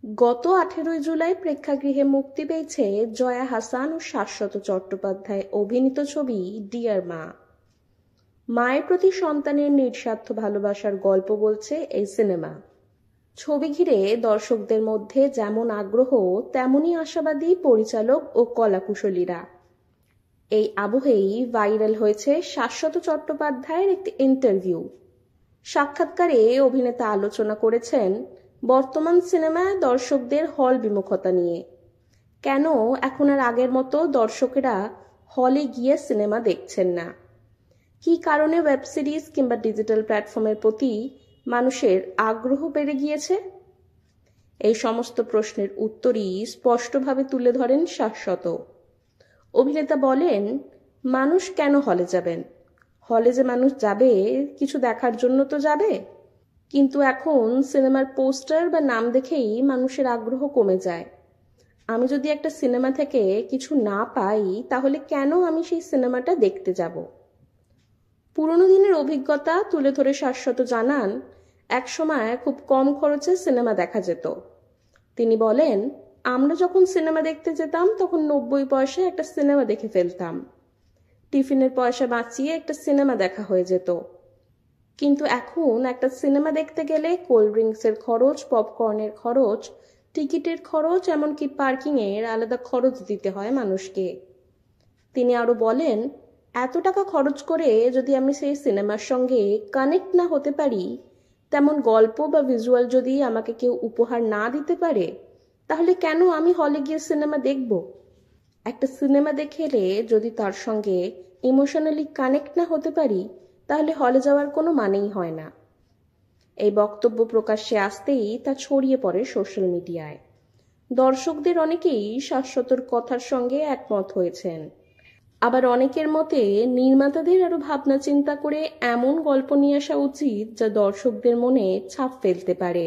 গত 18 জুলাই প্রেক্ষাগৃহে মুক্তি পেয়েছে জয়া হাসান ও শাশ্বত চট্টোপাধ্যায় অভিনীত ছবি ডিয়ার মা। মায়ের প্রতি সন্তানের নিঃস্বার্থ ভালোবাসার গল্প বলছে এই সিনেমা। ছবি ঘিরে দর্শকদের মধ্যে যেমন আগ্রহ, তেমনই আশাবাদী পরিচালক ও কলাকুশলীরা। এই আবহেই ভাইরাল হয়েছে শাশ্বত চট্টোপাধ্যায়ের একটি ইন্টারভিউ। সাক্ষাৎকারে অভিনেতা আলোচনা করেছেন বর্তমান সিনেমায় দর্শকদের হল বিমুখতা নিয়ে। কেন এখন আর আগের মতো দর্শকেরা হলে গিয়ে সিনেমা দেখছেন না, কী কারণে ওয়েব সিরিজ কিংবা ডিজিটাল প্ল্যাটফর্মের প্রতি মানুষের আগ্রহ বেড়ে গিয়েছে, এই সমস্ত প্রশ্নের উত্তরই স্পষ্টভাবে তুলে ধরেন শাশ্বত। অভিনেতা বলেন, মানুষ কেন হলে যাবেন? হলে যে মানুষ যাবে কিছু দেখার জন্য তো যাবে, কিন্তু এখন সিনেমার পোস্টার বা নাম দেখেই মানুষের আগ্রহ কমে যায়। আমি যদি একটা সিনেমা থেকে কিছু না পাই, তাহলে কেন আমি সেই সিনেমাটা দেখতে যাব? পুরনো দিনের অভিজ্ঞতা তুলে ধরে শাশ্বত জানান, একসময় খুব কম খরচে সিনেমা দেখা যেত। তিনি বলেন, আমরা যখন সিনেমা দেখতে যেতাম তখন 90 পয়সায় একটা সিনেমা দেখে ফেলতাম। টিফিনের পয়সা বাঁচিয়ে একটা সিনেমা দেখা হয়ে যেত। কিন্তু এখন একটা সিনেমা দেখতে গেলে কোল্ড ড্রিঙ্কসের খরচ, পপকর্নের খরচ, টিকিটের খরচ, এমনকি পার্কিংয়ের আলাদা খরচ দিতে হয় মানুষকে। তিনি আরো বলেন, এত টাকা খরচ করে যদি আমি সেই সিনেমার সঙ্গে কানেক্ট না হতে পারি, তেমন গল্প বা ভিজুয়াল যদি আমাকে কেউ উপহার না দিতে পারে, তাহলে কেন আমি হলে গিয়ে সিনেমা দেখব? একটা সিনেমা দেখে এলে যদি তার সঙ্গে ইমোশনালি কানেক্ট না হতে পারি, তাহলে হলে যাওয়ার কোনো মানেই হয় না। এই বক্তব্য প্রকাশ্যে আসতেই তা ছড়িয়ে পড়ে সোশ্যাল মিডিয়ায়। দর্শকদের অনেকেই শাশ্বতর কথার সঙ্গে একমত হয়েছেন। আবার অনেকের মতে নির্মাতাদের আরো ভাবনা চিন্তা করে এমন গল্প নিয়ে আসা উচিত যা দর্শকদের মনে ছাপ ফেলতে পারে।